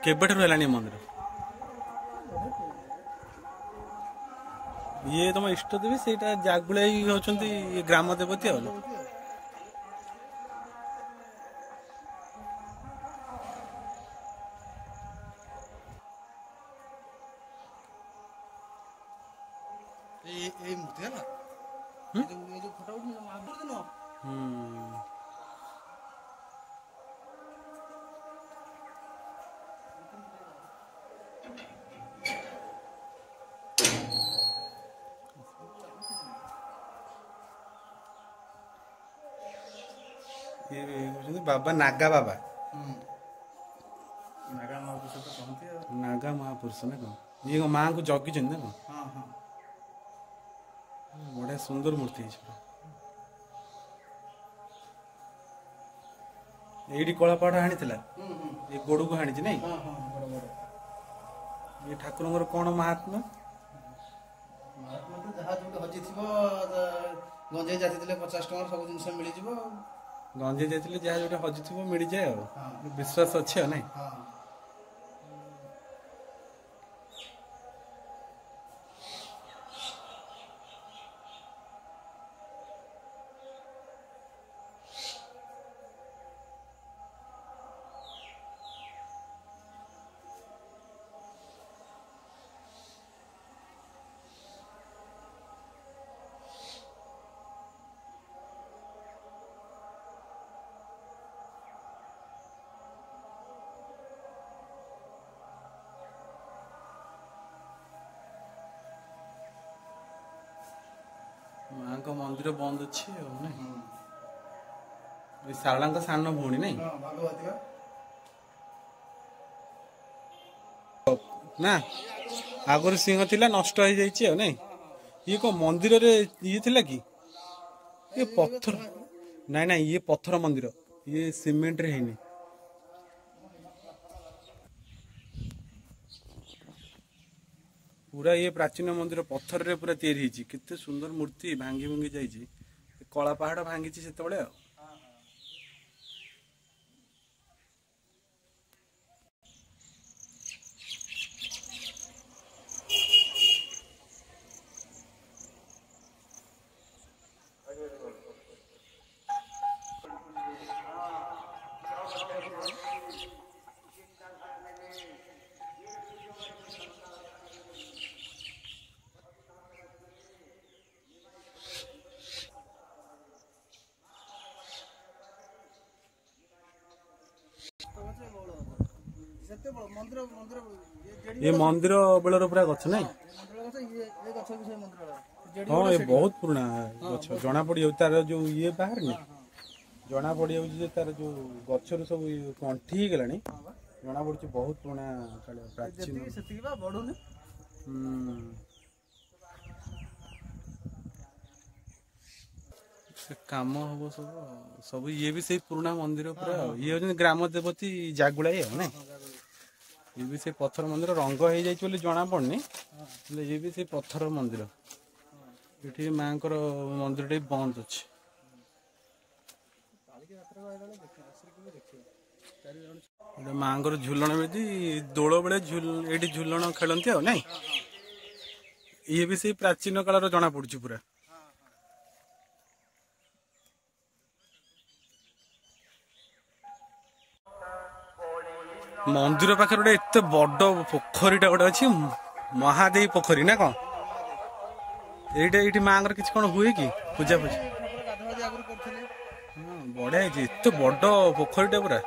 केबेठू है मंदिर ये तुम इष्ट देवी से जागुड़ा होती ग्राम देवती आ ये बाबा नागा बाबा नागा महापुरुष तो कहते हैं नागा महापुरुष ना कौन ये माँ को जगी ना कौन बड़े सुंदर मूर्ति ये कलापाड़ हाणी ये गोड़ को हाणी नहीं ये ठाकुर कौन महात्मा महात्मा तो जहाँ जो हजि गंजे जाती 50 टଙ୍କା सब जिन मिल जाव गंजे जाते जहाँ जो हजि थी मिल जाए विश्वास अच्छे ना माँ का मंदिर बंद अच्छे शारदा का सान भौणी नहीं ना आगर सिंह थिला नष्ट हो जाइए नहीं ये को मंदिर रे ये थिला कि ये पत्थर नहीं नहीं ये पत्थर मंदिर ये सीमेंट रे है पूरा ये प्राचीन मंदिर पत्थर रे पूरा तैयारी केते सुंदर मूर्ति भांगी भंगी जाइए कला पहाड़ भांगी से ये मंदिर बेलर पूरा गछ नहीं हाँ ये बहुत पुराना गछ जना पड़ जाए तार जो ये बाहर नहीं जना पड़ जाए तार जो गचर सब कंठी गला जना पड़ी बहुत पुराना प्राचीन काम हम सब सब ये भी से पुराना मंदिर पूरा ये होती ग्राम देवती जागुड़ा ना ये भी से पत्थर मंदिर रंग हो जाए जना पड़नी ये भी से पत्थर मंदिर ये माँ मंदिर बंद अच्छे माँ झूलन बेदी दोल बेले ये झूलन खेलती आ ना ये भी से प्राचीन काल जना पड़ी पूरा मंदिर पाखे गोटे एत बड़ पोखरीटा गोटे अच्छी महादेवी पोखरी ना कौन ये माँ किसी कौन हुए कि पूजा पूजा हाँ बढ़िया एत बड़ पोखरीटा पूरा